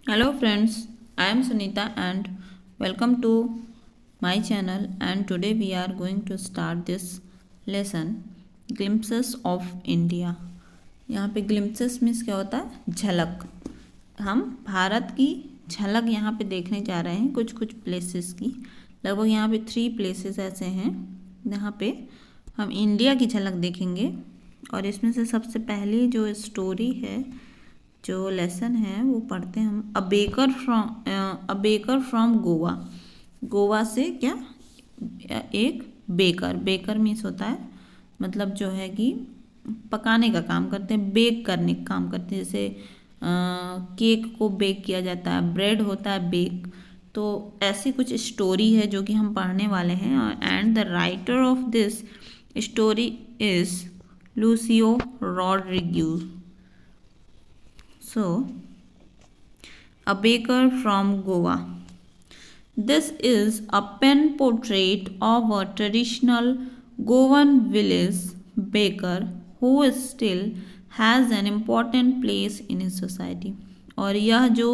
Hello friends, I am Sunita and welcome to my channel, and today we are going to start this lesson Glimpses of India। यहाँ पे glimpses means क्या होता है? झलक। हम भारत की झलक यहाँ पे देखने जा रहे हैं, कुछ कुछ प्लेसेस की। लगभग यहाँ पे 3 प्लेसेस ऐसे हैं जहाँ पे हम इंडिया की झलक देखेंगे। और इसमें से सबसे पहली जो स्टोरी है, जो लेसन है, वो पढ़ते हैं हम। A baker from Goa. Goa से क्या, एक बेकर मीन्स होता है मतलब जो है कि पकाने का काम करते हैं, बेक करने का काम करते हैं। जैसे केक को बेक किया जाता है, ब्रेड होता है बेक। तो ऐसी कुछ स्टोरी है जो कि हम पढ़ने वाले हैं। And the writer of this story is Lucio Rodriguez. So, a baker from Goa. This is a pen portrait of a traditional Goan village baker who still has an important place in his society. और यह जो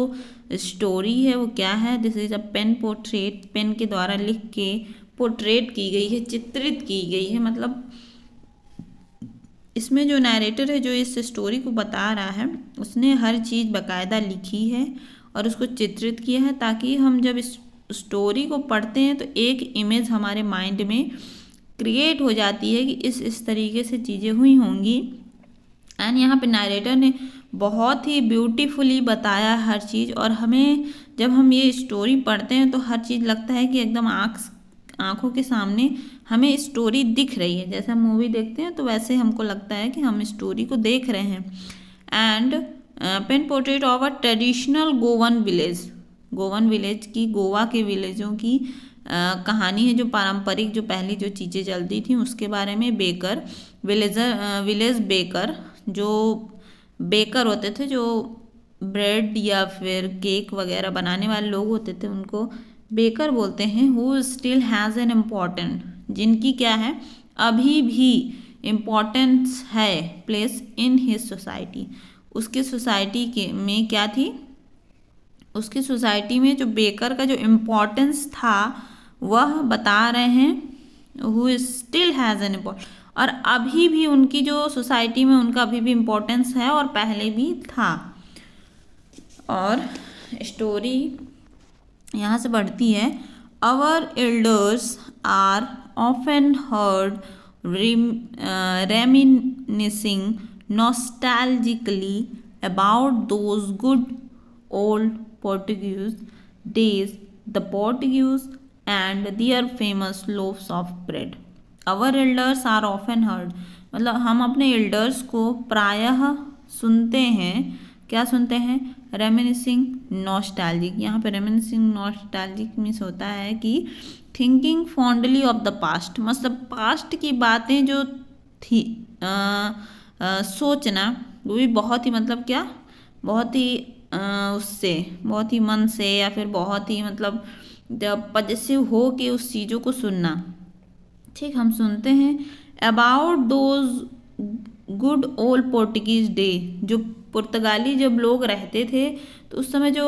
story है वो क्या है? This is a pen portrait. Pen के द्वारा लिख के पोर्ट्रेट की गई है, चित्रित की गई है। मतलब इसमें जो नैरेटर है, जो इस स्टोरी को बता रहा है, उसने हर चीज़ बाकायदा लिखी है और उसको चित्रित किया है, ताकि हम जब इस स्टोरी को पढ़ते हैं तो एक इमेज हमारे माइंड में क्रिएट हो जाती है कि इस तरीके से चीज़ें हुई होंगी। एंड यहाँ पे नैरेटर ने बहुत ही ब्यूटीफुली बताया हर चीज़। और हमें जब हम ये स्टोरी पढ़ते हैं तो हर चीज़ लगता है कि एकदम आँखों के सामने हमें स्टोरी दिख रही है। जैसे हम मूवी देखते हैं तो वैसे हमको लगता है कि हम स्टोरी को देख रहे हैं। And pen portrait of a traditional Goan village की, गोवा के विलेजों की कहानी है, जो पारंपरिक, जो पहली जो चीज़ें चलती थी उसके बारे में। विलेज बेकर, जो बेकर होते थे, जो ब्रेड या फिर केक वगैरह बनाने वाले लोग होते थे, उनको बेकर बोलते हैं। Who still has an important, जिनकी क्या है, अभी भी इम्पोर्टेंस है, प्लेस इन हिज सोसाइटी। उसकी सोसाइटी के में क्या थी, उसकी सोसाइटी में जो बेकर का जो इम्पोर्टेंस था वह बता रहे हैं। Who still has an importance, और अभी भी उनकी जो सोसाइटी में उनका अभी भी इम्पोर्टेंस है और पहले भी था। और स्टोरी यहाँ से बढ़ती है। Our elders are often heard reminiscing nostalgically about those good old Portuguese days, the Portuguese and their famous loaves of bread. Our elders are often heard, मतलब हम अपने एल्डर्स को प्रायः सुनते हैं। क्या सुनते हैं? Reminiscing nostalgic. यहाँ पे रेमिनिसिंग नॉस्टैल्जिक मीन्स होता है कि thinking fondly of the past, मतलब पास्ट की बातें जो थी, सोचना, वो भी बहुत ही, मतलब क्या, बहुत ही उससे, बहुत ही मन से, या फिर बहुत ही मतलब जब पजेसिव हो के उस चीज़ों को सुनना। ठीक, हम सुनते हैं about those good old Portuguese day. जो पुर्तगाली जब लोग रहते थे तो उस समय जो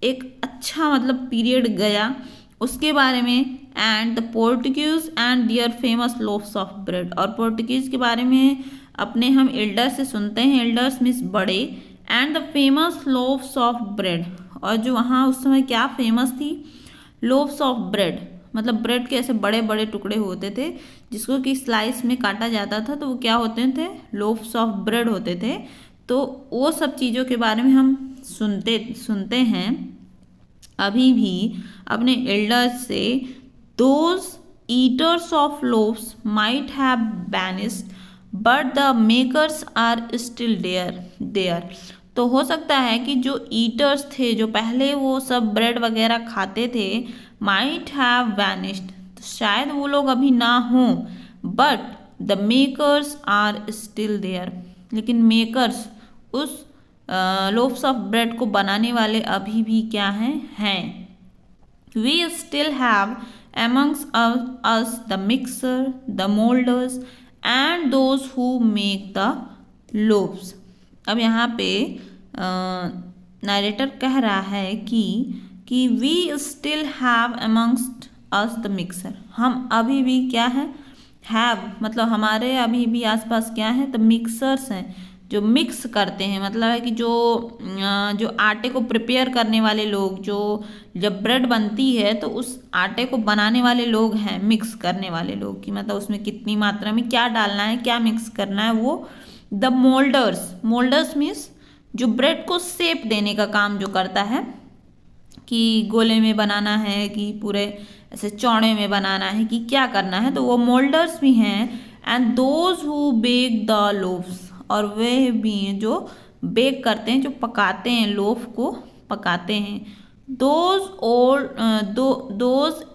एक अच्छा मतलब पीरियड गया, उसके बारे में। And the Portuguese and their famous loafs of bread, और पोर्टुगीज के बारे में अपने हम एल्डर्स से सुनते हैं। एल्डर्स मीन्स बड़े। And the famous loaves of bread, और जो वहाँ उस समय क्या फेमस थी, लोव्स ऑफ ब्रेड, मतलब ब्रेड के ऐसे बड़े बड़े टुकड़े होते थे जिसको कि स्लाइस में काटा जाता था, तो वो क्या होते थे, लोव्स ऑफ ब्रेड होते थे। तो वो सब चीज़ों के बारे में हम सुनते हैं अभी भी अपने एल्डर्स से। Those eaters of loaves might have banished but the makers are still there. तो हो सकता है कि जो ईटर्स थे, जो पहले वो सब ब्रेड वगैरह खाते थे, माइट हैव वैनिश्ड, तो शायद वो लोग अभी ना हों, but the makers are still there, लेकिन मेकर्स, उस लोफ्स ऑफ ब्रेड को बनाने वाले अभी भी क्या हैं। We still have amongst us the mixer, the molders and those who make the loaves। अब यहाँ पे नरेटर कह रहा है कि we still have amongst us the mixer, हम अभी भी क्या है, हैव मतलब हमारे अभी भी आसपास क्या है, द मिक्सर्स हैं जो मिक्स करते हैं, मतलब है कि जो आटे को प्रिपेयर करने वाले लोग, जो जब ब्रेड बनती है तो उस आटे को बनाने वाले लोग हैं, मिक्स करने वाले लोग, कि मतलब उसमें कितनी मात्रा में क्या डालना है, क्या मिक्स करना है, वो द मोल्डर्स मीन्स जो ब्रेड को शेप देने का काम जो करता है, कि गोले में बनाना है कि पूरे ऐसे चौड़े में बनाना है कि क्या करना है, तो वो मोल्डर्स भी हैं। And those who bake the loafs, और वे भी हैं जो बेक करते हैं, जो पकाते हैं, लोफ को पकाते हैं। Those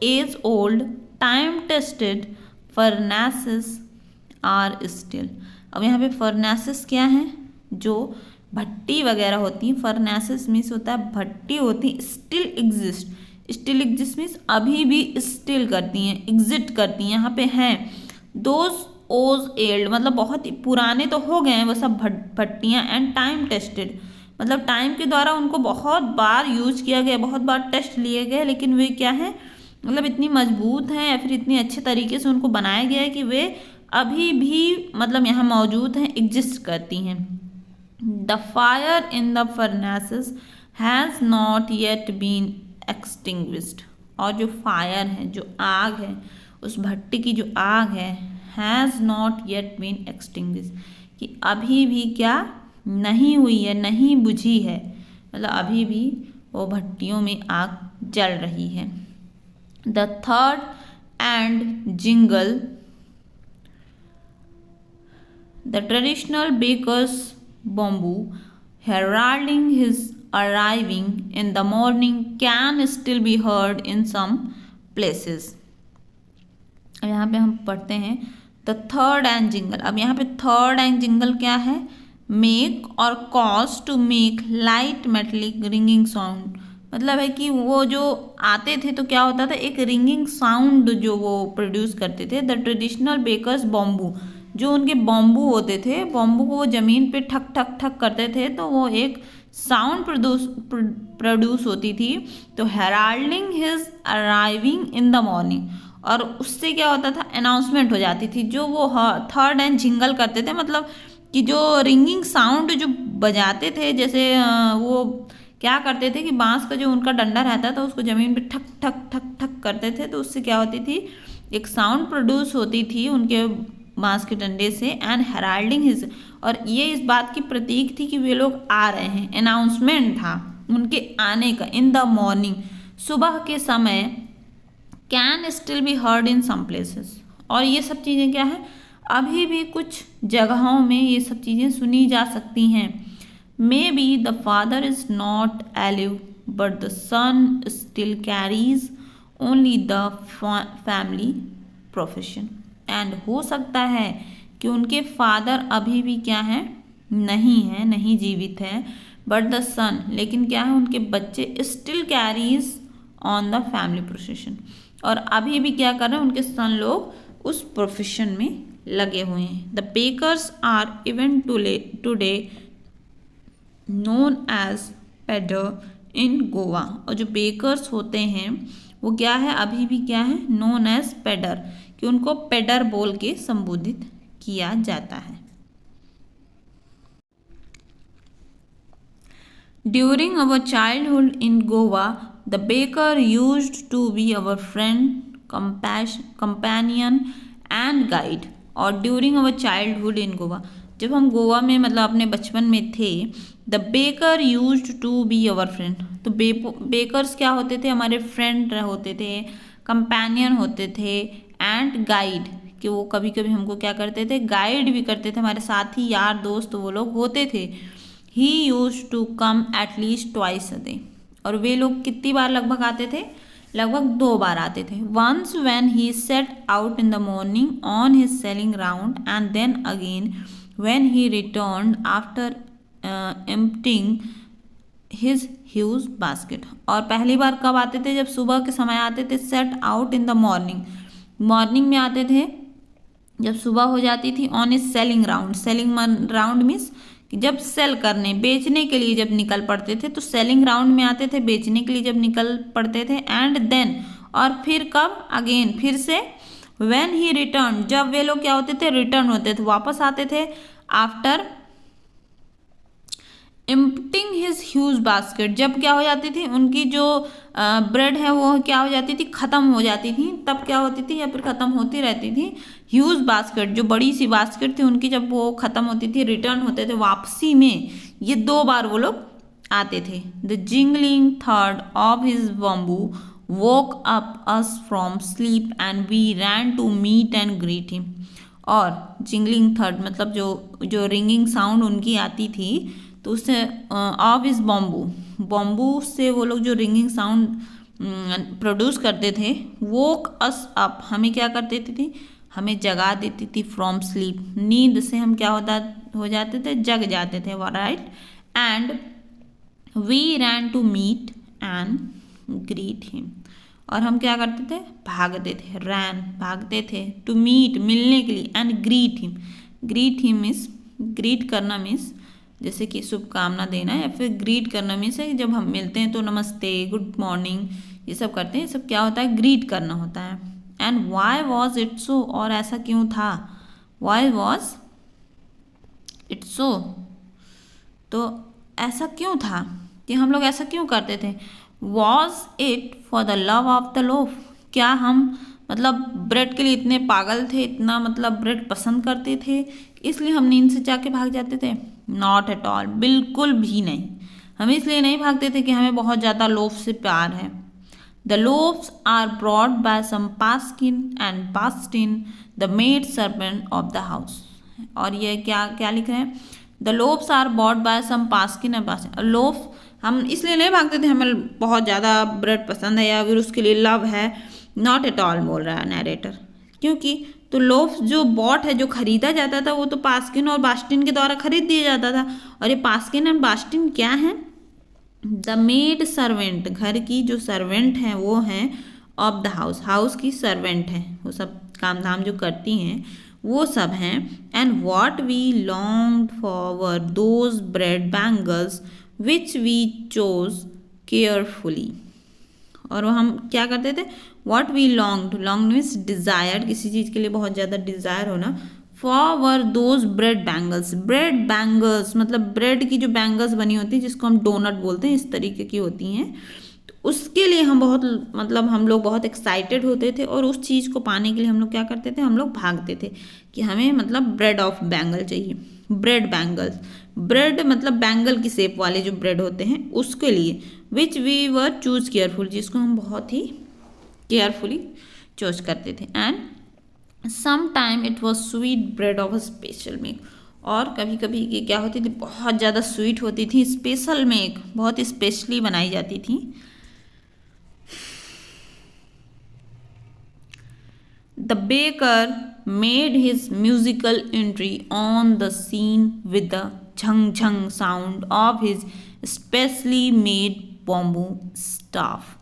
age old time tested furnaces are still. अब यहाँ पे फर्नेसेस क्या है, जो भट्टी वगैरह होती हैं, फर्नेसेस मीन्स होता है भट्टी होती है, स्टिल एग्जिस्ट मीन्स अभी भी स्टिल करती हैं, एग्जिस्ट करती हैं, यहाँ पे हैं। दोज ओज एल्ड मतलब बहुत ही पुराने तो हो गए हैं वो सब भट्टियाँ, एंड टाइम टेस्टेड मतलब टाइम के द्वारा उनको बहुत बार यूज किया गया, बहुत बार टेस्ट लिए गए, लेकिन वे क्या है, मतलब इतनी मजबूत हैं या फिर इतनी अच्छे तरीके से उनको बनाया गया है कि वे अभी भी मतलब यहाँ मौजूद हैं, एग्जिस्ट करती हैं। The fire in the furnaces has not yet been extinguished, और जो फायर है, जो आग है, उस भट्टी की जो आग है, has not yet been extinguished, कि अभी भी क्या नहीं हुई है, नहीं बुझी है, मतलब अभी भी वो भट्टियों में आग जल रही है। The third and jingle, the traditional baker's bamboo heralding his arriving in the morning can still be heard in some places। अब यहाँ पे हम पढ़ते हैं द थर्ड एंड जिंगल। अब यहाँ पे थर्ड एंड जिंगल क्या है, मेक और cause to make light metallic ringing sound, मतलब है कि वो जो आते थे तो क्या होता था, एक रिंगिंग साउंड जो वो प्रोड्यूस करते थे। द ट्रेडिशनल बेकर्स बॉम्बू, जो उनके बॉम्बू होते थे, बॉम्बू को वो ज़मीन पे ठक ठक ठक करते थे तो वो एक साउंड प्रोड्यूस होती थी। तो heralding his arriving in the morning, और उससे क्या होता था, अनाउंसमेंट हो जाती थी। जो वो थर्ड एंड जिंगल करते थे, मतलब कि जो रिंगिंग साउंड जो बजाते थे, जैसे वो क्या करते थे कि बांस का जो उनका डंडा रहता था उसको ज़मीन पे ठक ठक ठक ठक करते थे, तो उससे क्या होती थी, एक साउंड प्रोड्यूस होती थी उनके बांस के डंडे से। एंड हेराल्डिंग हिज, और ये इस बात की प्रतीक थी कि वे लोग आ रहे हैं, अनाउंसमेंट था उनके आने का। इन द मॉर्निंग, सुबह के समय। Can still be heard in some places, और ये सब चीज़ें क्या है, अभी भी कुछ जगहों में ये सब चीज़ें सुनी जा सकती हैं। May be the father is not alive but the son still carries only the family profession, and हो सकता है कि उनके फादर अभी भी क्या है, नहीं है, नहीं जीवित है, बट द सन, लेकिन क्या है, उनके बच्चे still carries on the family profession, और अभी भी क्या कर रहे हैं, उनके सन लोग उस प्रोफेशन में लगे हुए हैं। The bakers are even today known as pader in Goa, और जो बेकर्स होते हैं वो क्या है, अभी भी क्या है, नोन एज पेडर, कि उनको पेडर बोल के संबोधित किया जाता है। During our childhood in Goa the baker used to be our friend, companion and guide, और during our childhood in Goa, जब हम गोवा में मतलब अपने बचपन में थे, the baker used to be our friend, तो बेकर्स क्या होते थे, हमारे फ्रेंड होते थे, कंपेनियन होते थे, एंड गाइड, कि वो कभी कभी हमको क्या करते थे, गाइड भी करते थे, हमारे साथी यार दोस्त वो लोग होते थे। He used to come at least twice a day, और वे लोग कितनी बार लगभग आते थे, लगभग 2 बार आते थे। Once when he set out in the morning on his selling round, and then again when he returned after emptying his huge basket, और पहली बार कब आते थे, जब सुबह के समय आते थे। Set out in the morning, morning में आते थे जब सुबह हो जाती थी। On is selling round, selling round means कि जब सेल करने बेचने के लिए जब निकल पड़ते थे, तो सेलिंग ग्राउंड में आते थे बेचने के लिए जब निकल पड़ते थे। एंड देन, और फिर कब, अगेन फिर से, व्हेन ही रिटर्न, जब वे लोग क्या होते थे, रिटर्न होते थे, वापस आते थे। After emptying his huge basket, जब क्या हो जाती थी उनकी जो ब्रेड है वो क्या हो जाती थी, खत्म हो जाती थी, तब क्या होती थी या फिर खत्म होती रहती थी। ह्यूज बास्केट, जो बड़ी सी बास्केट थी उनकी, जब वो खत्म होती थी, रिटर्न होते थे वापसी में, ये 2 बार वो लोग आते थे। द जिंगलिंग थर्ड of his bamboo woke up us from sleep and we ran to meet and greet him. और जिंगलिंग थर्ड मतलब जो रिंगिंग साउंड उनकी आती थी, तो उससे ऑफ इस बॉम्बू से वो लोग जो रिंगिंग साउंड प्रोड्यूस करते थे, वोक अस अप, हमें क्या कर देती थी, हमें जगा देती थी, फ्रॉम स्लीप, नींद से हम क्या हो जाते थे, जग जाते थे, right. And we ran to meet and greet him, और हम क्या करते थे, भागते थे, रैन भागते थे, टू मीट मिलने के लिए, and greet him means, greet करना मीन्स जैसे कि शुभकामना देना, या फिर ग्रीट करना मीन्स है जब हम मिलते हैं तो नमस्ते, गुड मॉर्निंग, ये सब करते हैं, ये सब क्या होता है, ग्रीट करना होता है। And why was it so, और ऐसा क्यों था, वाई वॉज इट सो, तो ऐसा क्यों था कि हम लोग ऐसा क्यों करते थे। Was it for the love of the loaf, क्या हम मतलब ब्रेड के लिए इतने पागल थे, इतना मतलब ब्रेड पसंद करते थे, इसलिए हम नींद से जाके भाग जाते थे। नॉट एट ऑल, बिल्कुल भी नहीं। हम इसलिए नहीं भागते थे कि हमें बहुत ज़्यादा लोफ से प्यार है। The loafs are brought by some paskin and pastin the maid servant of the house. और ये क्या क्या लिख रहे हैं, the loafs are bought by some paskin and pastin. Loaf हम इसलिए नहीं भागते थे हमें बहुत ज़्यादा ब्रेड पसंद है या फिर उसके लिए लव है, नॉट एट ऑल बोल रहा है नरेटर, क्योंकि तो लोफ जो बॉट है, जो खरीदा जाता था, वो तो पास्किन और बास्टिन के द्वारा खरीद दिया जाता था। और ये पास्किन एंड बास्टिन क्या है, द मेड सर्वेंट, घर की जो सर्वेंट हैं वो हैं, ऑफ द हाउस, हाउस की सर्वेंट है, वो सब काम धाम जो करती हैं वो सब हैं। And what we long for those bread bangles which we chose carefully, और वो हम क्या करते थे, what we long means desire, किसी चीज़ के लिए बहुत ज़्यादा डिज़ायर होना, फॉर दोज ब्रेड बैंगल्स मतलब ब्रेड की जो बैंगल्स बनी होती है जिसको हम डोनट बोलते हैं, इस तरीके की होती हैं, तो उसके लिए हम बहुत मतलब हम लोग बहुत एक्साइटेड होते थे, और उस चीज़ को पाने के लिए हम लोग क्या करते थे, हम लोग भागते थे कि हमें मतलब ब्रेड ऑफ बैंगल चाहिए, ब्रेड बैंगल्स, ब्रेड मतलब बैंगल की शेप वाले जो ब्रेड होते हैं उसके लिए, which we were choose careful, जिसको हम बहुत ही केयरफुली चूज करते थे। And some time it was sweet bread of a special make, और कभी कभी ये क्या होती थी, बहुत ज़्यादा स्वीट होती थी, स्पेशल मेक बहुत स्पेशली बनाई जाती थी। The baker made his musical entry on the scene with the झंग झंग sound of his specially made bamboo staff.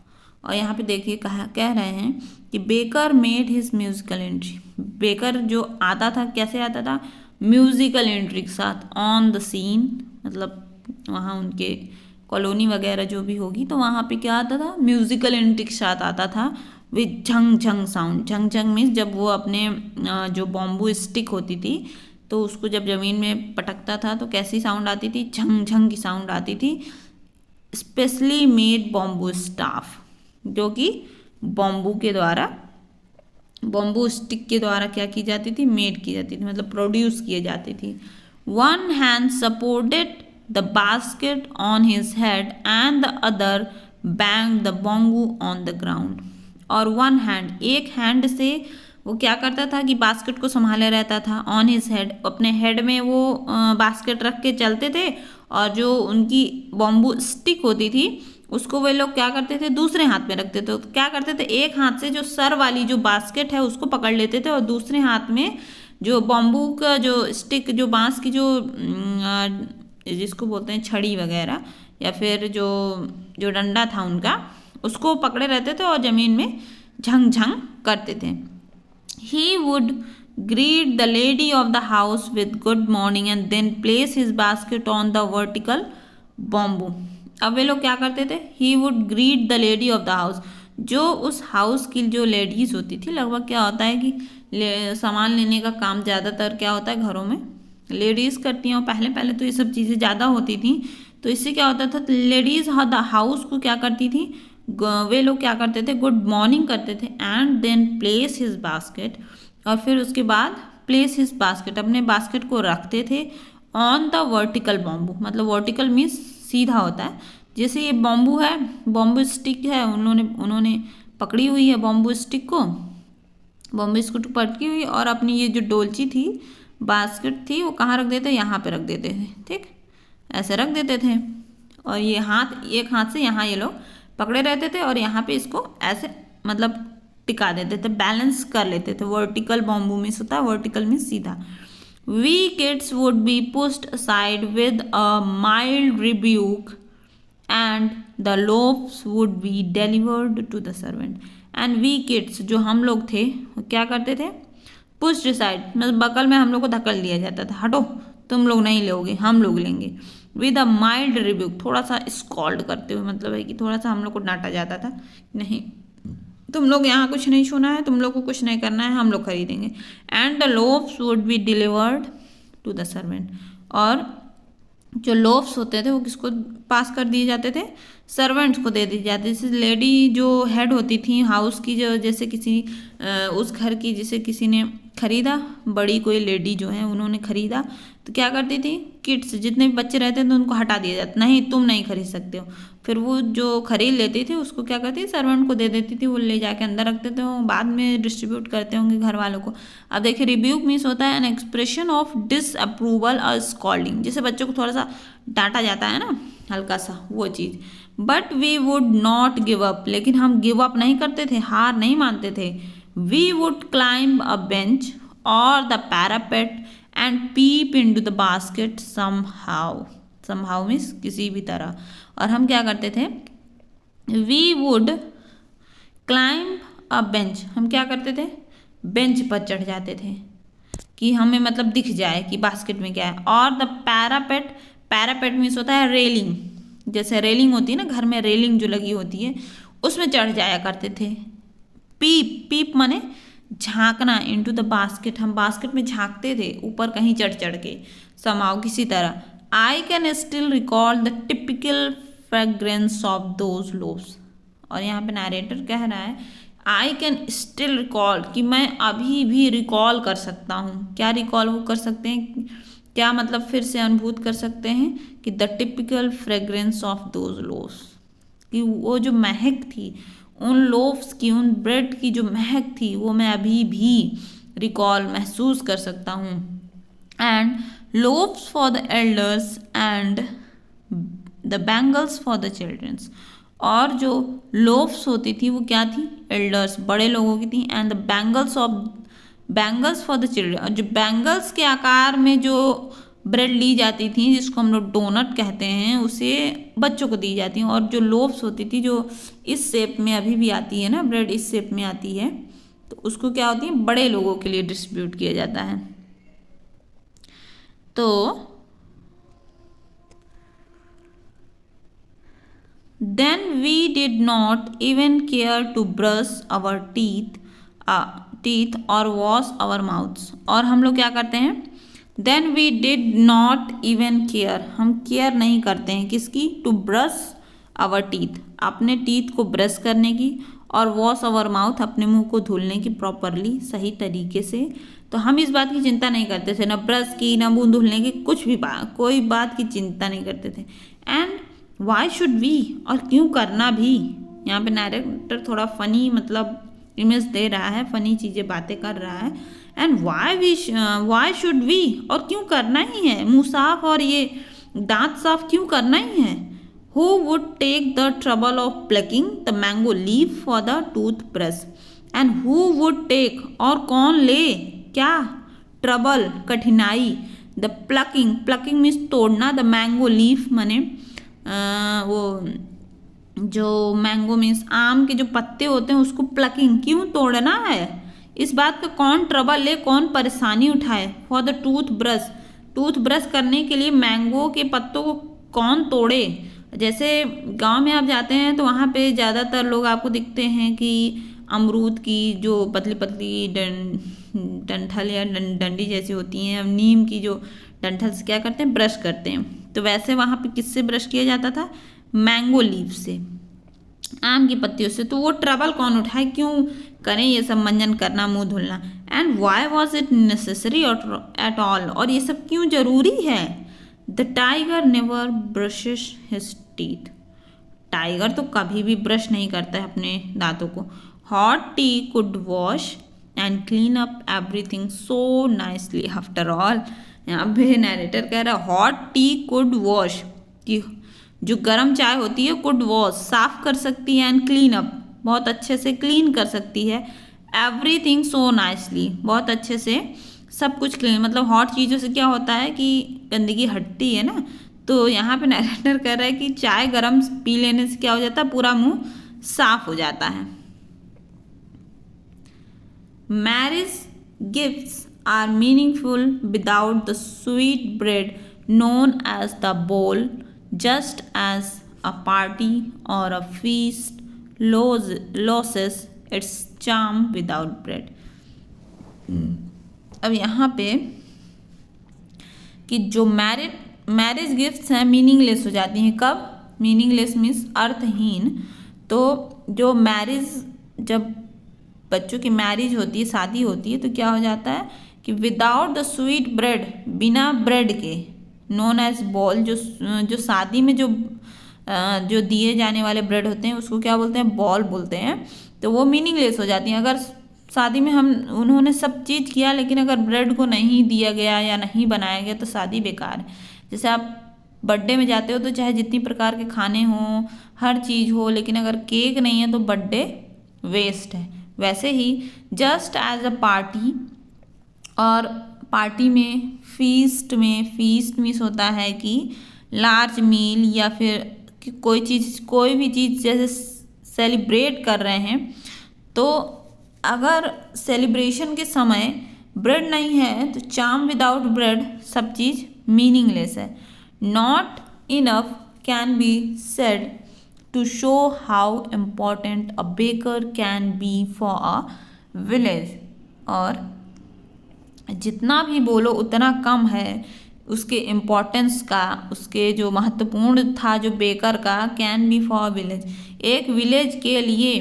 और यहाँ पे देखिए कह रहे हैं कि baker made his musical entry, baker जो आता था कैसे आता था, म्यूजिकल एंट्री के साथ, ऑन द सीन मतलब वहाँ उनके कॉलोनी वगैरह जो भी होगी तो वहाँ पे क्या आता था, म्यूजिकल एंट्री के साथ आता था, विद झंग झंग साउंड, झंग झंग मीन्स जब वो अपने जो बॉम्बू स्टिक होती थी तो उसको जब ज़मीन में पटकता था तो कैसी साउंड आती थी, झंग झंग की साउंड आती थी। स्पेशली मेड बॉम्बू स्टाफ, जो कि बॉम्बू के द्वारा, बॉम्बू स्टिक के द्वारा क्या की जाती थी, मेड की जाती थी, मतलब प्रोड्यूस किए जाती थी। One hand supported the basket on his head and the other bang the bamboo on the ground. और वन हैंड, एक हैंड से वो क्या करता था कि बास्केट को संभाले रहता था, ऑन हिज हेड, अपने हेड में वो बास्केट रख के चलते थे, और जो उनकी बॉम्बू स्टिक होती थी उसको वे लोग क्या करते थे, दूसरे हाथ में रखते थे। तो क्या करते थे, एक हाथ से जो सर वाली जो बास्केट है उसको पकड़ लेते थे, और दूसरे हाथ में जो बॉम्बू का जो स्टिक, जो बांस की जो जिसको बोलते हैं छड़ी वगैरह, या फिर जो डंडा था उनका, उसको पकड़े रहते थे और ज़मीन में झंग झंग करते थे। He would greet the lady of the house with good morning and then place his basket on the vertical bamboo. अब वे लोग क्या करते थे, he would greet the lady of the house, जो उस हाउस की जो लेडीज होती थी, लगभग क्या होता है कि सामान लेने का काम ज़्यादातर क्या होता है घरों में लेडीज़ करती हैं, और पहले पहले तो ये सब चीज़ें ज़्यादा होती थी, तो इससे क्या होता था, लेडीज़ हाउस को क्या करती थी, वे लोग क्या करते थे, गुड मॉर्निंग करते थे and then place his basket, और फिर उसके बाद प्लेस हिज बास्केट, अपने बास्केट को रखते थे ऑन द वर्टिकल बॉम्बू, मतलब वर्टिकल मीन्स सीधा होता है, जैसे ये बॉम्बू है, बॉम्बू स्टिक है, उन्होंने पकड़ी हुई है बॉम्बू स्टिक को, बॉम्बे स्टिक पकड़ी हुई, और अपनी ये जो डोलची थी, बास्केट थी, वो कहाँ रख देते, यहाँ पे रख देते थे, ठीक, ऐसे रख देते थे, और ये हाथ, एक हाथ से यहाँ ये लोग पकड़े रहते थे, और यहाँ पे इसको ऐसे मतलब टिका देते थे, बैलेंस कर लेते थे। वर्टिकल बॉम्बू मीन्स होता है, वर्टिकल मीन्स सीधा। We kids would be pushed aside with a mild rebuke and the loafs would be delivered to the servant. And we kids, जो हम लोग थे, क्या करते थे, पुश्ड असाइड मतलब बगल में हम लोग को धकेल दिया जाता था, हटो तुम लोग नहीं लोगे, हम लोग लेंगे। विद अ माइल्ड रिब्यूक, थोड़ा सा स्कॉल्ड करते हुए, मतलब है कि थोड़ा सा हम लोग को डांटा जाता था, नहीं तुम लोग यहाँ कुछ नहीं छूना है, तुम लोग को कुछ नहीं करना है, हम लोग खरीदेंगे। And the loafs would be delivered to the servant, और जो लोफ्स होते थे वो किसको पास कर दिए जाते थे, सर्वेंट्स को दे दी जाती। जैसे लेडी जो हेड होती थी हाउस की, जो जैसे किसी उस घर की, जैसे किसी ने खरीदा, बड़ी कोई लेडी जो है उन्होंने खरीदा, तो क्या करती थी, किड्स जितने भी बच्चे रहते थे उनको हटा दिया जाता, नहीं तुम नहीं खरीद सकते हो। फिर वो जो खरीद लेती थी उसको क्या करती, सर्वेंट को दे देती थी, वो ले जाके अंदर रखते थे, वो बाद में डिस्ट्रीब्यूट करते होंगे घर वालों को। अब देखिए, रिब्यूक मीन्स होता है एन एक्सप्रेशन ऑफ डिसअप्रूवल और स्कॉल्डिंग, जैसे बच्चों को थोड़ा सा डांटा जाता है ना, हल्का सा वो चीज़। But we would not give up, लेकिन हम गिव अप नहीं करते थे, हार नहीं मानते थे। We would climb a bench और the parapet and peep into the basket somehow, somehow means किसी भी तरह, और हम क्या करते थे, we would climb a bench, हम क्या करते थे, बेंच पर चढ़ जाते थे कि हमें मतलब दिख जाए कि बास्केट में क्या है। और द पैरापेट, पैरापेट मीन्स होता है रेलिंग, जैसे रेलिंग होती है ना घर में, रेलिंग जो लगी होती है उसमें चढ़ जाया करते थे। पीप, पीप माने झांकना, इनटू द बास्केट, हम बास्केट में झांकते थे ऊपर कहीं चढ़ चढ़ के, समाओ किसी तरह। I can still recall the typical fragrance of those loaves, और यहाँ पे नरेटर कह रहा है आई कैन स्टिल रिकॉल, कि मैं अभी भी रिकॉल कर सकता हूँ। क्या रिकॉल वो कर सकते हैं, क्या मतलब फिर से अनुभूत कर सकते हैं कि the typical fragrance of those loaves, कि वो जो महक थी उन लोव्स की, उन ब्रेड की जो महक थी, वो मैं अभी भी रिकॉल महसूस कर सकता हूँ। And loaves for the elders and the bangles for the childrens, और जो लोव्स होती थी वो क्या थी, एल्डर्स बड़े लोगों की थी, and the bangles for the children, और जो बैंगल्स के आकार में जो ब्रेड ली जाती थी, जिसको हम लोग डोनट कहते हैं, उसे बच्चों को दी जाती हैं। और जो लोव्स होती थी जो इस शेप में अभी भी आती है ना, ब्रेड इस शेप में आती है, तो उसको क्या होती है, बड़े लोगों के लिए डिस्ट्रीब्यूट किया जाता है। तो then we did not even care to brush our teeth or wash our mouths, और हम लोग क्या करते हैं, then we did not even care, हम केयर नहीं करते हैं किसकी, to brush our teeth, अपने टीथ को ब्रश करने की, और wash our mouth, अपने मुंह को धुलने की प्रॉपरली, सही तरीके से। तो हम इस बात की चिंता नहीं करते थे, ना ब्रश की, ना मुंह धुलने की, कुछ भी कोई बात की चिंता नहीं करते थे। एंड वाई शुड वी, और क्यों करना भी, यहाँ पे नरेटर थोड़ा फनी मतलब इमेज दे रहा है, फनी चीज़ें बातें कर रहा है। एंड वाई शुड वी, और क्यों करना ही है, मुँह साफ और ये दांत साफ क्यों करना ही है। Who would take the trouble of plucking the mango leaf for the toothbrush, and who would take, और कौन ले, क्या, ट्रबल कठिनाई, द प्लकिंग मीन्स तोड़ना, द मैंगो लीफ माने वो जो मैंगो मीन्स आम के जो पत्ते होते हैं उसको प्लकिंग, क्यों तोड़ना है, इस बात का कौन ट्रबल ले, कौन परेशानी उठाए। फॉर द टूथ ब्रश करने के लिए मैंगो के पत्तों को कौन तोड़े। जैसे गांव में आप जाते हैं तो वहाँ पे ज़्यादातर लोग आपको दिखते हैं कि अमरूद की जो पतली पतली डंठल या डंडी जैसी होती हैं, नीम की जो डंठल से क्या करते हैं, ब्रश करते हैं। तो वैसे वहाँ पे किससे ब्रश किया जाता था, मैंगो लीफ से, आम की पत्तियों से। तो वो ट्रबल कौन उठाए, क्यों करें ये सब मंजन करना, मुंह धुलना। And why was it necessary at all, और ये सब क्यों जरूरी है। The tiger never brushes his teeth, tiger तो कभी भी ब्रश नहीं करता है अपने दांतों को। Hot T could wash and clean up everything so nicely after all. यहाँ पे नरेटर कह रहा है हॉट टी कुड वॉश, कि जो गर्म चाय होती है कुड वॉश साफ कर सकती है, एंड क्लीन अप बहुत अच्छे से क्लीन कर सकती है, एवरीथिंग सो नाइसली बहुत अच्छे से सब कुछ क्लीन। मतलब हॉट चीज़ों से क्या होता है कि गंदगी हटती है ना। तो यहाँ पे नरेटर कह रहा है कि चाय गर्म पी लेने से क्या हो जाता है, पूरा मुंह साफ हो जाता है। Marriage gifts are meaningful without the sweet bread known as the bowl, just as a party or a feast loses its charm without bread। अब यहाँ पे कि जो मैरिज गिफ्ट्स हैं मीनिंगलेस हो जाती हैं। कब मीनिंगलेस मीन्स अर्थहीन। तो जो मैरिज, जब बच्चों की मैरिज होती है, शादी होती है, तो क्या हो जाता है कि विदाउट द स्वीट ब्रेड, बिना ब्रेड के, नोन एज बॉल, जो शादी में जो दिए जाने वाले ब्रेड होते हैं उसको क्या बोलते हैं, बॉल बोलते हैं। तो वो मीनिंगलेस हो जाती हैं। अगर शादी में उन्होंने सब चीज़ किया लेकिन अगर ब्रेड को नहीं दिया गया या नहीं बनाया गया तो शादी बेकार है। जैसे आप बर्थडे में जाते हो तो चाहे जितनी प्रकार के खाने हों, हर चीज़ हो, लेकिन अगर केक नहीं है तो बर्थडे वेस्ट है। वैसे ही जस्ट एज अ पार्टी, और पार्टी में, फीस्ट मीन्स होता है कि लार्ज मील, या फिर कोई भी चीज़ जैसे सेलिब्रेट कर रहे हैं, तो अगर सेलिब्रेशन के समय ब्रेड नहीं है तो चार्म विदाउट ब्रेड सब चीज़ मीनिंगलेस है। Not enough can be said to show how important a baker can be for a village, और जितना भी बोलो उतना कम है उसके इम्पोर्टेंस का, उसके जो महत्वपूर्ण था जो बेकर का, कैन बी फॉर विलेज, एक विलेज के लिए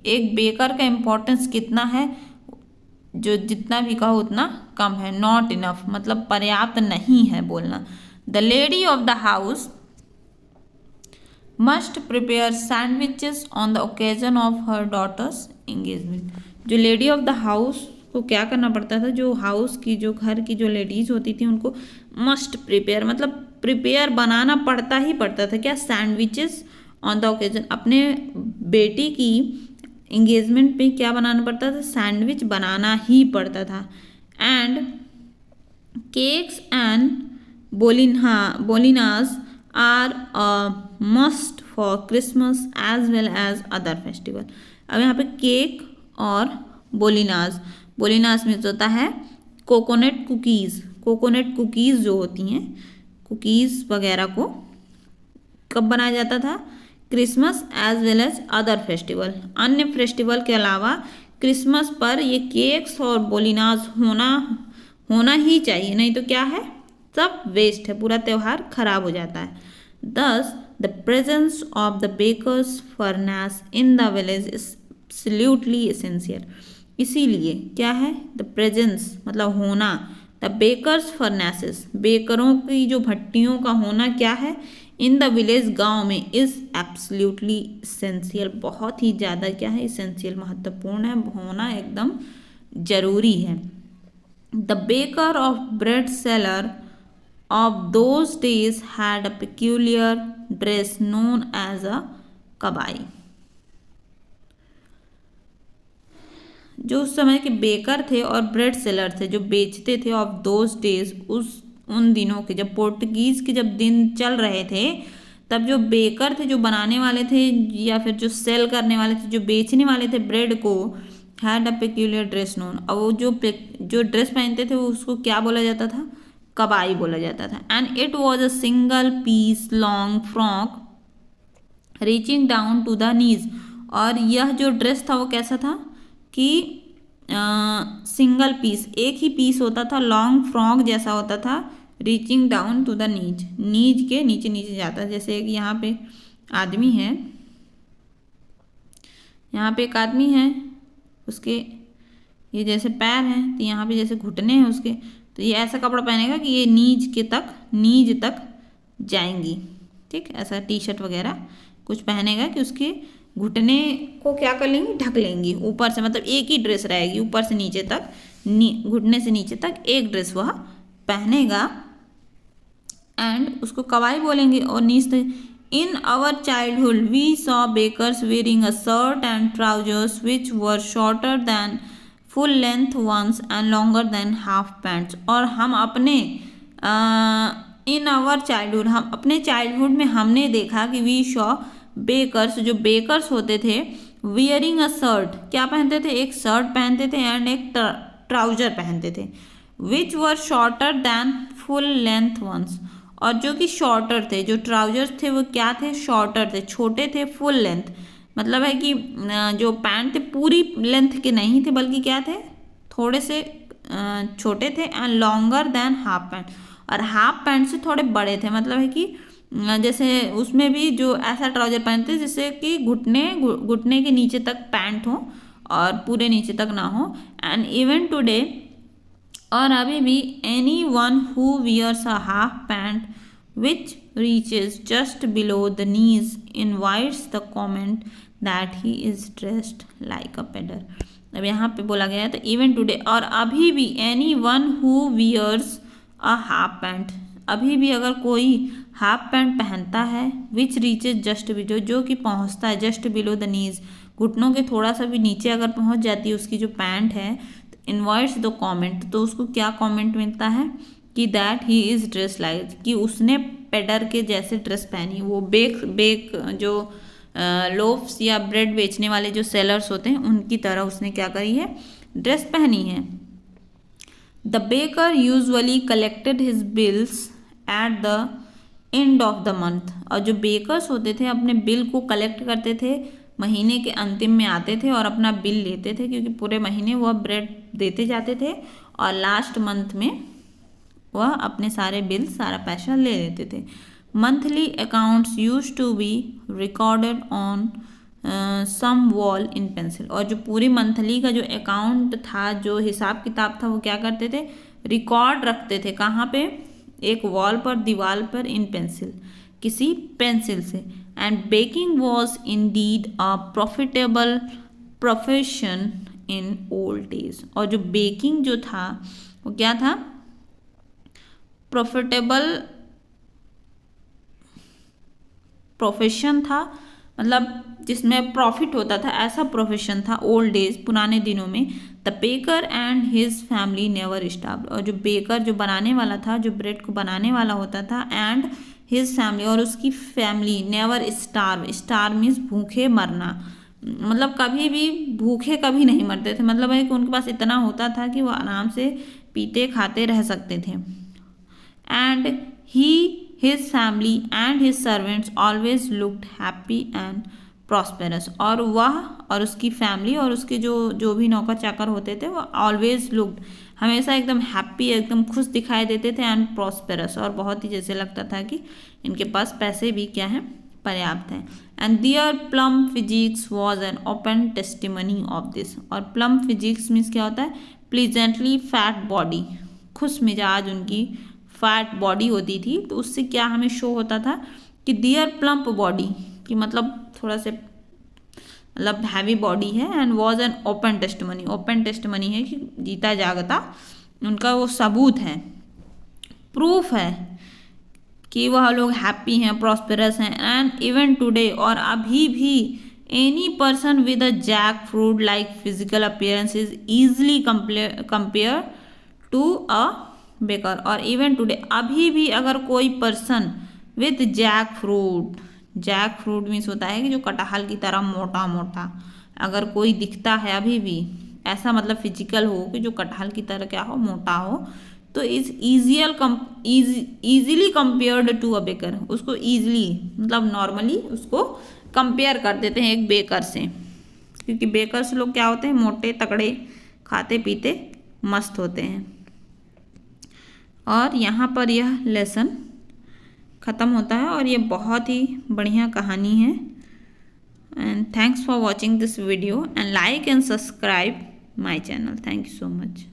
एक बेकर का इम्पोर्टेंस कितना है, जो जितना भी कहो उतना कम है। नॉट इनफ मतलब पर्याप्त नहीं है बोलना। The lady of the house must prepare sandwiches on the occasion of her daughter's engagement. जो लेडी ऑफ द हाउस को क्या करना पड़ता था, जो हाउस की, जो घर की जो लेडीज होती थी उनको मस्ट प्रिपेयर, मतलब प्रिपेयर बनाना पड़ता ही पड़ता था। क्या, सैंडविचेस ऑन द ओकेजन, अपने बेटी की इंगेजमेंट पे क्या बनाना पड़ता था, सैंडविच बनाना ही पड़ता था। एंड केक्स एंड बोलिनाज are a must for Christmas as well as other festival. अब यहाँ पे केक और बोलिनाज में होता है कोकोनट कुकीज़ जो होती हैं, कुकीज़ वगैरह को कब बनाया जाता था, Christmas as well as other festival, अन्य फेस्टिवल के अलावा क्रिसमस पर ये केक्स और बोलिनाज होना ही चाहिए, नहीं तो क्या है, सब वेस्ट है, पूरा त्यौहार खराब हो जाता है। Thus the presence of the baker's furnace in the village is absolutely essential. इसीलिए क्या है, द प्रेजेंस मतलब होना, द बेकर्स फर्नेसेस बेकरों की जो भट्टियों का होना क्या है, इन द विलेज गांव में, इज एब्सोल्युटली एसेंशियल बहुत ही ज़्यादा क्या है, एसेंशियल महत्वपूर्ण है, होना एकदम जरूरी है। The baker of bread seller of those days had a peculiar dress known as a कबाई। जो उस समय के बेकर थे और ब्रेड सेलर थे जो बेचते थे, ऑफ दोज डेज उन दिनों के, जब पोर्टुगीज के जब दिन चल रहे थे तब जो बेकर थे, जो बनाने वाले थे या फिर जो सेल करने वाले थे, जो बेचने वाले थे ब्रेड को, had a peculiar dress known. और वो जो ड्रेस पहनते थे वो उसको क्या बोला जाता था? कबाई बोला जाता था। And it was a single piece long frock reaching down to the knees. और यह जो ड्रेस था वो कैसा था कि सिंगल पीस, एक ही पीस होता था, लॉन्ग फ्रॉक जैसा होता था, reaching down to the knees, knees के नीचे नीचे जाता है। जैसे एक यहाँ पे आदमी है, यहाँ पे एक आदमी है, उसके ये जैसे पैर हैं, तो यहाँ पे जैसे घुटने हैं उसके, तो ये ऐसा कपड़ा पहनेगा कि ये नीज तक जाएंगी। ठीक, ऐसा टी शर्ट वगैरह कुछ पहनेगा कि उसके घुटने को क्या कर लेंगी? ढक लेंगी ऊपर से, मतलब एक ही ड्रेस रहेगी ऊपर से नीचे तक, घुटने से नीचे तक एक ड्रेस वह पहनेगा। एंड उसको कवाई बोलेंगे। और नीचे in our childhood we saw bakers wearing a shirt and trousers which were shorter than full length once and longer than half pants. और हम अपने इन आवर चाइल्डहुड, हम अपने चाइल्डहुड में हमने देखा कि वी शॉ बेकर्स, जो बेकर्स होते थे, वियरिंग अ शर्ट, क्या पहनते थे? एक शर्ट पहनते थे एंड एक ट्राउजर पहनते थे, which were shorter than full length ones. और जो कि शॉर्टर थे, जो ट्राउजर्स थे वो क्या थे? शॉर्टर थे, छोटे थे। फुल लेंथ मतलब है कि जो पैंट थे पूरी लेंथ के नहीं थे, बल्कि क्या थे? थोड़े से छोटे थे। And longer than half pant, और हाफ पैंट से थोड़े बड़े थे। मतलब है कि जैसे उसमें भी जो ऐसा ट्राउजर पहनते हैं जिससे कि घुटने के नीचे तक पैंट हो और पूरे नीचे तक ना हो। एंड इवन टुडे, और अभी भी, any one who wears a half pant which reaches just below the knees invites the comment that he is dressed like a पेडर। अब यहाँ पे बोला गया है तो इवन टुडे, और अभी भी, any one who wears a half pant, अभी भी अगर कोई हाफ पैंट पहनता है, विच रीचेज जस्ट बिलो, जो कि पहुँचता है जस्ट बिलो द नीज, घुटनों के थोड़ा सा भी नीचे अगर पहुँच जाती है उसकी जो पैंट है, तो इनवाइट्स द कॉमेंट, तो उसको क्या कॉमेंट मिलता है कि that he is dress like, कि उसने पेडर के जैसे ड्रेस पहनी। वो बेक जो लोफ्स या ब्रेड बेचने वाले जो सेलर्स होते हैं उनकी तरह उसने क्या करी है? ड्रेस पहनी है। The baker usually collected his bills at the end of the month. और जो बेकर्स होते थे अपने बिल को कलेक्ट करते थे, महीने के अंतिम में आते थे और अपना बिल लेते थे, क्योंकि पूरे महीने वह ब्रेड देते जाते थे और लास्ट मंथ में वह अपने सारे बिल, सारा पैसा ले लेते थे। Monthly accounts use to be recorded on some wall in pencil. और जो पूरी मंथली का जो अकाउंट था, जो हिसाब किताब था, वो क्या करते थे? रिकॉर्ड रखते थे। कहाँ पे? एक वॉल पर, दीवार पर, इन पेंसिल, किसी पेंसिल से। And baking was indeed a profitable profession in old days. और जो बेकिंग जो था वो क्या था? प्रॉफिटेबल प्रोफेशन था, मतलब जिसमें प्रॉफिट होता था, ऐसा प्रोफेशन था ओल्ड डेज, पुराने दिनों में। The baker and his family never starved. और जो बेकर, जो बनाने वाला था, जो ब्रेड को बनाने वाला होता था, एंड हिज फैमिली, और उसकी family, never starve, starve means भूखे मरना, मतलब कभी भी भूखे कभी नहीं मरते थे। मतलब है कि उनके पास इतना होता था कि वो आराम से पीते खाते रह सकते थे। And he, his family and his servants always looked happy and prosperous। और वह और उसकी फैमिली और उसके जो भी नौकर चाकर होते थे वो always looked, हमेशा एकदम हैप्पी, एकदम खुश दिखाई देते थे, एंड प्रॉस्पेरस, और बहुत ही जैसे लगता था कि इनके पास पैसे भी क्या हैं? पर्याप्त हैं। And their plump physics was an open testimony of this. और प्लम फिजिक्स मीन्स क्या होता है? प्लीजेंटली फैट बॉडी, खुश मिजाज उनकी फैट बॉडी होती थी। तो उससे क्या हमें शो होता था कि दियर प्लम्प बॉडी, कि मतलब थोड़ा से मतलब हैवी बॉडी है। And was an open testimony, open testimony है कि जीता जागता उनका वो सबूत है, प्रूफ है कि वह लोग हैप्पी हैं, प्रॉस्पेरस हैं। एंड इवन टुडे, और अभी भी, any person with a jackfruit like physical appearance is easily compare to a baker. और इवन टुडे, अभी भी अगर कोई person with jackfruit means होता है कि जो कटहल की तरह मोटा मोटा, अगर कोई दिखता है अभी भी, ऐसा मतलब फिजिकल हो कि जो कटहल की तरह क्या हो, मोटा हो, तो is easily compared to a baker, उसको ईजिली मतलब नॉर्मली उसको कंपेयर कर देते हैं एक बेकर से, क्योंकि बेकर्स लोग क्या होते हैं, मोटे तगड़े, खाते पीते मस्त होते हैं। और यहाँ पर यह लेसन ख़त्म होता है और ये बहुत ही बढ़िया कहानी है। And thanks for watching this video and like and subscribe my channel. Thank you so much.